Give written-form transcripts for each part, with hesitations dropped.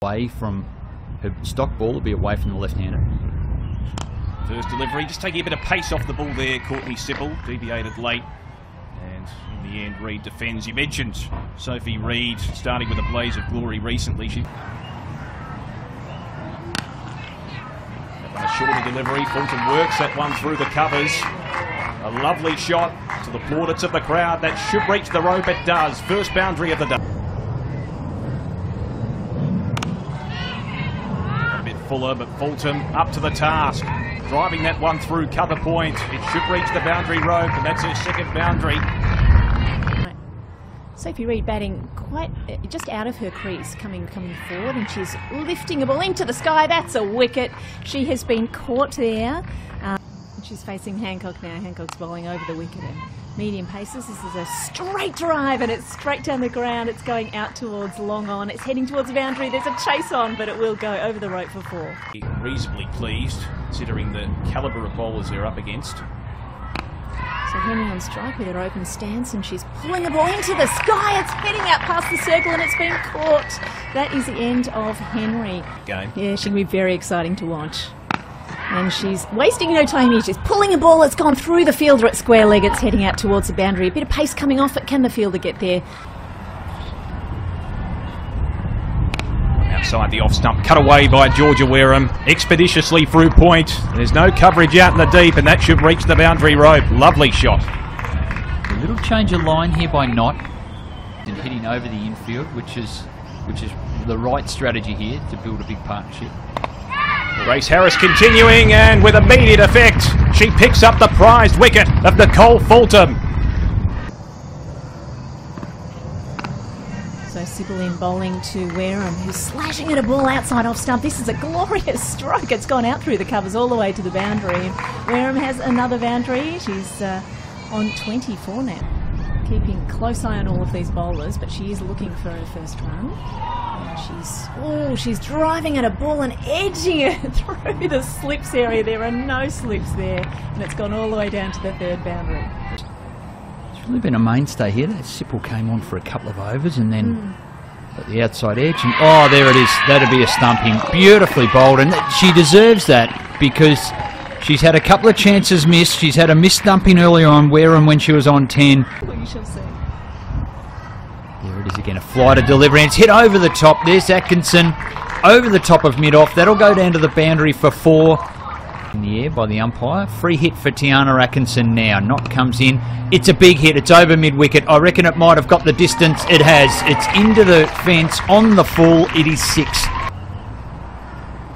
Away from her stock ball, will be away from the left-hander. First delivery, just taking a bit of pace off the ball there. Courtney Sippel deviated late, and in the end Reid defends. You mentioned Sophie Reid starting with a blaze of glory recently. She a shorter delivery. Fulton works that one through the covers. A lovely shot to the plaudits of the crowd. That should reach the rope. It does. First boundary of the day. A bit fuller, but Fulton up to the task. Driving that one through cover point. It should reach the boundary rope, and that's her second boundary. Sophie Reid batting quite just out of her crease, coming forward, and she's lifting a ball into the sky. That's a wicket. She has been caught there. She's facing Hancock now. Hancock's bowling over the wicket and medium paces. This is a straight drive, and it's straight down the ground. It's going out towards long on. It's heading towards the boundary. There's a chase on, but it will go over the rope for 4. Reasonably pleased, considering the calibre of bowlers they're up against. So Henry on strike with her open stance, and she's pulling the ball into the sky. It's heading out past the circle, and it's been caught. That is the end of Henry. Game. Yeah, she can be very exciting to watch. And she's wasting no time here. She's pulling a ball. It's gone through the fielder at square leg. It's heading out towards the boundary. A bit of pace coming off it. Can the fielder get there? Outside the off stump, cut away by Georgia Wareham, expeditiously through point. There's no coverage out in the deep, and that should reach the boundary rope. Lovely shot. A little change of line here by Knott, and hitting over the infield, which is the right strategy here to build a big partnership. Grace Harris continuing, and with immediate effect, she picks up the prized wicket of Nicole Fulton. So Sibyl in bowling to Wareham, who's slashing at a ball outside off stump. This is a glorious stroke. It's gone out through the covers all the way to the boundary. Wareham has another boundary. She's on 24 now. Keeping close eye on all of these bowlers, but she is looking for her first run. She's driving at a ball and edging it through the slips area. There are no slips there, and it's gone all the way down to the third boundary. It's really been a mainstay here. That Sippel came on for a couple of overs and then at the outside edge, and oh, there it is. That'd be a stumping. Beautifully bowled, and she deserves that because she's had a couple of chances missed. She's had a missed stumping earlier on Wareham when she was on 10. Well, you shall see. There it is again, a fly to delivery, and it's hit over the top. There's Atkinson over the top of mid-off. That'll go down to the boundary for 4. In the air by the umpire. Free hit for Tiana Atkinson now. Knott comes in. It's a big hit. It's over mid-wicket. I reckon it might have got the distance. It has. It's into the fence on the full. It is 6.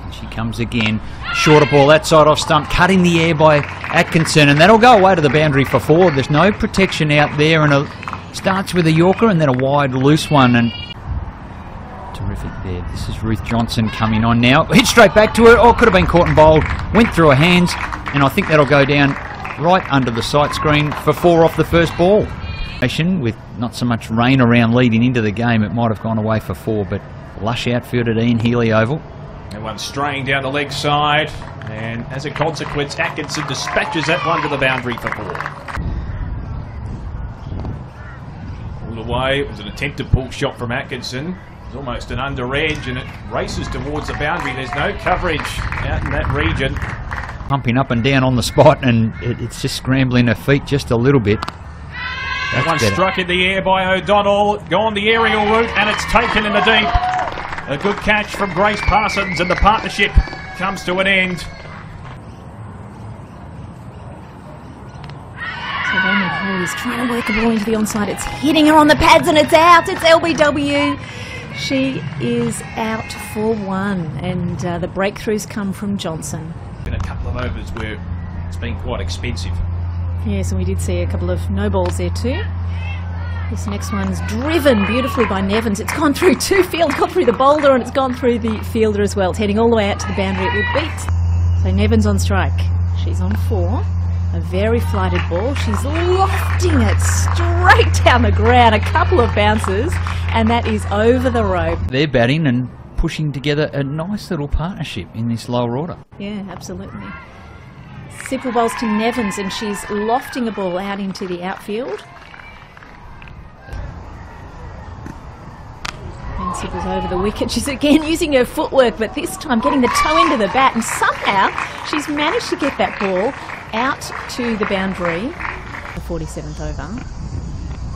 And she comes again. Shorter ball, that side off stump, cut in the air by Atkinson, and that'll go away to the boundary for 4. There's no protection out there, and starts with a Yorker and then a wide loose one, and terrific there. This is Ruth Johnson coming on now. Hit straight back to her. Oh, could have been caught and bowled. Went through her hands, and I think that'll go down right under the sight screen for 4 off the first ball. With not so much rain around leading into the game, it might have gone away for 4, but lush outfield at Ian Healy Oval. That one straying down the leg side, and as a consequence, Atkinson dispatches that one to the boundary for 4. Pulled away. It was an attempted pull shot from Atkinson. It was almost an under edge, and it races towards the boundary. There's no coverage out in that region. Pumping up and down on the spot, and it's just scrambling her feet just a little bit. That one struck in the air by O'Donnell, gone the aerial route, and it's taken in the deep. A good catch from Grace Parsons, and the partnership comes to an end. So Roman Cole is trying to work a ball into the onside. It's hitting her on the pads, and it's out. It's LBW. She is out for 1, and the breakthroughs come from Johnson. Been a couple of overs where it's been quite expensive. Yes, and we did see a couple of no balls there too. This next one's driven beautifully by Nevins. It's gone through 2 fields, gone through the boulder, and it's gone through the fielder as well. It's heading all the way out to the boundary. It will beat. So Nevins on strike. She's on 4. A very flighted ball. She's lofting it straight down the ground. A couple of bounces, and that is over the rope. They're batting and pushing together a nice little partnership in this lower order. Yeah, absolutely. Sippel bowls to Nevins, and she's lofting a ball out into the outfield. And Sybil's over the wicket. She's again using her footwork, but this time getting the toe end of the bat, and somehow she's managed to get that ball out to the boundary. The 47th over.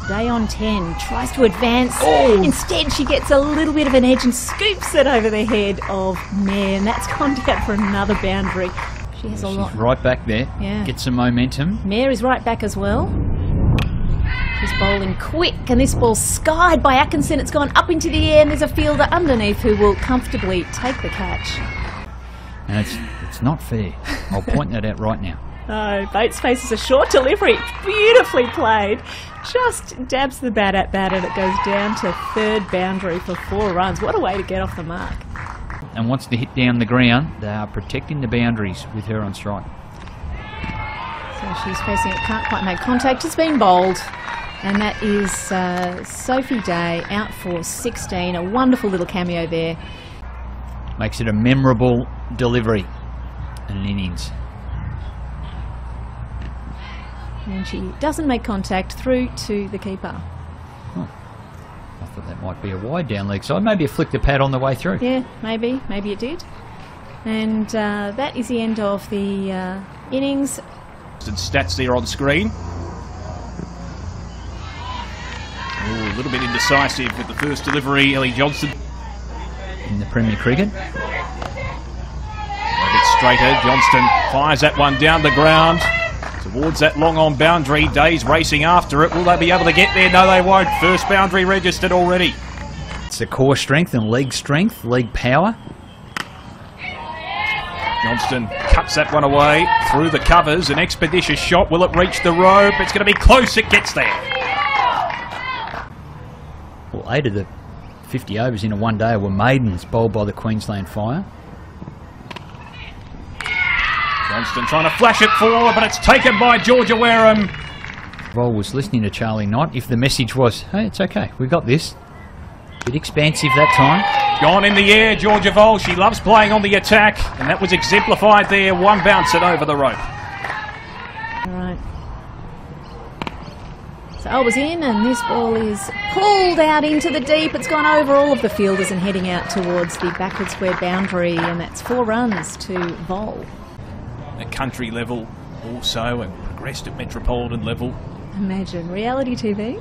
Day on 10 tries to advance. Oh. Instead, she gets a little bit of an edge and scoops it over the head of Mare, and that's gone down for another boundary. She has a lot. She's right back there. Yeah. Get some momentum. Mare is right back as well. She's bowling quick, and this ball's skied by Atkinson. It's gone up into the air, and there's a fielder underneath who will comfortably take the catch. And it's not fair. I'll point that out right now. Oh, Bates faces a short delivery. Beautifully played. Just dabs the bat at that, and it goes down to third boundary for 4 runs. What a way to get off the mark. And wants to hit down the ground. They are protecting the boundaries with her on strike. So she's facing it, can't quite make contact. It's been bowled. And that is Sophie Day out for 16. A wonderful little cameo there. Makes it a memorable delivery and an innings. And she doesn't make contact through to the keeper. Oh. I thought that might be a wide down leg side. Maybe it flicked the pad on the way through. Yeah, maybe it did. And that is the end of the innings. Stats there on screen. Ooh, a little bit indecisive with the first delivery, Ellie Johnston. In the Premier Cricket. A bit straighter, Johnston fires that one down the ground towards that long on boundary. Day's racing after it. Will they be able to get there? No, they won't. First boundary registered already. It's the core strength and leg power. Johnston cuts that one away through the covers. An expeditious shot. Will it reach the rope? It's going to be close. It gets there. Well, 8 of the 50 overs in a one day were maidens bowled by the Queensland Fire. Johnston trying to flash it forward, but it's taken by Georgia Wareham. Vol was listening to Charlie Knott. If the message was, hey, it's okay, we got this. Bit expansive that time. Gone in the air, Georgia Vol. She loves playing on the attack, and that was exemplified there. One bounce it over the rope. All right. So Alba's in, and this ball is pulled out into the deep. It's gone over all of the fielders and heading out towards the backward square boundary, and that's 4 runs to Vol. At country level also, and progressed at metropolitan level. Imagine reality TV.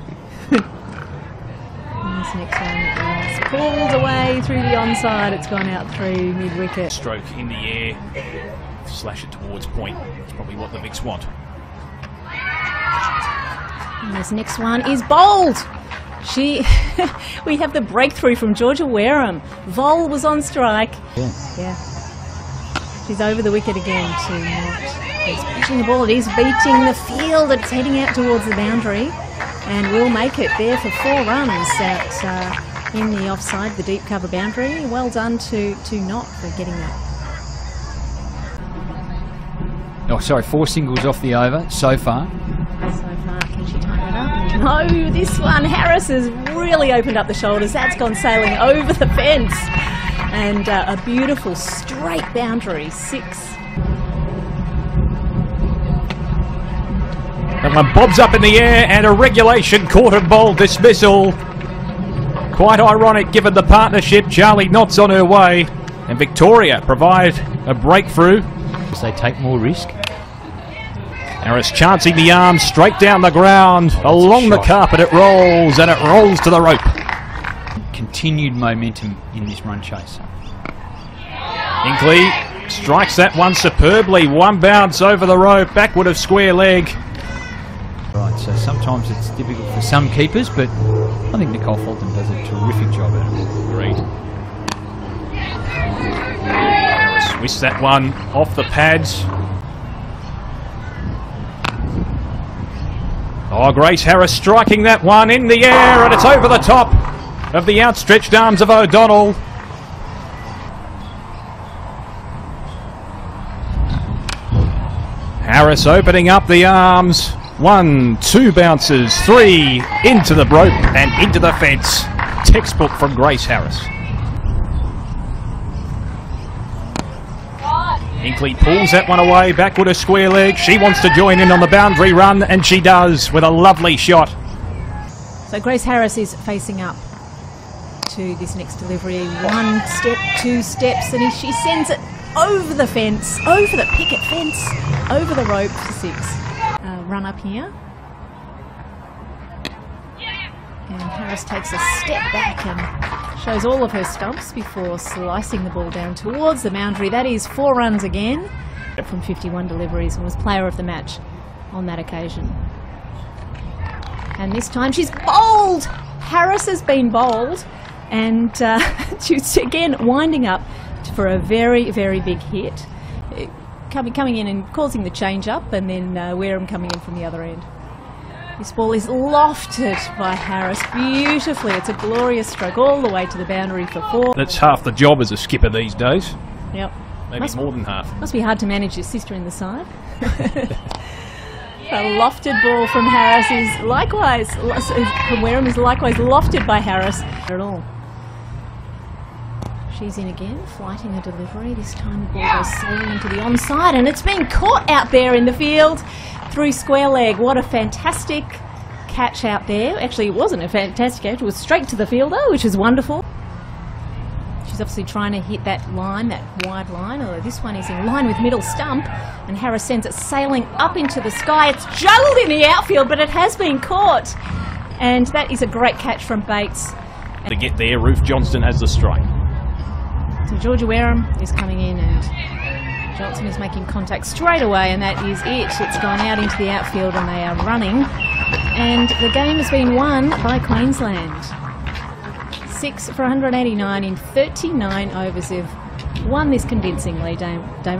This next one is pulled away through the onside. It's gone out through mid-wicket. Stroke in the air, slash it towards point. That's probably what the Vics want. And this next one is bowled. We have the breakthrough from Georgia Wareham. Vol was on strike. Yeah. She's over the wicket again to Knott. He's pushing the ball. It is beating the field. It's heading out towards the boundary. And will make it there for 4 runs out in the offside, the deep cover boundary. Well done to Knott for getting that. Oh, sorry, 4 singles off the over so far. Can she tie that up? No, this one, Harris has really opened up the shoulders. That's gone sailing over the fence. And a beautiful straight boundary, 6. That one bobs up in the air, and a regulation court and bowl dismissal. Quite ironic given the partnership. Charlie Knott's on her way, and Victoria provide a breakthrough. As they take more risk. Harris chancing the arm straight down the ground, along the carpet it rolls, and it rolls to the rope. Continued momentum in this run chase. Hinkley strikes that one superbly. One bounce over the rope, backward of square leg. Right, so sometimes it's difficult for some keepers, but I think Nicole Fulton does a terrific job at it. Agreed. Harris twists that one off the pads. Oh, Grace Harris striking that one in the air, and it's over the top of the outstretched arms of O'Donnell. Harris opening up the arms. 1, 2 bounces, 3 into the rope and into the fence. Textbook from Grace Harris. Hinkley pulls that one away, backward a square leg. She wants to join in on the boundary run, and she does with a lovely shot. So Grace Harris is facing up to this next delivery. 1 step, 2 steps, and she sends it over the fence, over the picket fence, over the rope for 6. Run up here. And Harris takes a step back and shows all of her stumps before slicing the ball down towards the boundary. That is 4 runs again from 51 deliveries, and was player of the match on that occasion. And this time she's bowled! Harris has been bowled, and she's again winding up for a very, very big hit. Coming in and causing the change up, and then Wareham coming in from the other end. This ball is lofted by Harris beautifully. It's a glorious stroke all the way to the boundary for 4. That's half the job as a skipper these days. Yep. Maybe more than half. Must be hard to manage your sister in the side. A lofted ball from Harris is likewise, from Wareham is likewise lofted by Harris. At all. She's in again, flighting a delivery. This time the ball goes sailing into the onside, and it's been caught out there in the field through square leg. What a fantastic catch out there. Actually, it wasn't a fantastic catch, it was straight to the fielder, which is wonderful. She's obviously trying to hit that line, that wide line, although this one is in line with middle stump, and Harris sends it sailing up into the sky. It's juggled in the outfield, but it has been caught, and that is a great catch from Bates. To get there, Ruth Johnston has the strike. So Georgia Wareham is coming in, and Johnson is making contact straight away, and that is it. It's gone out into the outfield, and they are running, and the game has been won by Queensland. 6 for 189 in 39 overs. They've won this convincingly, Dame.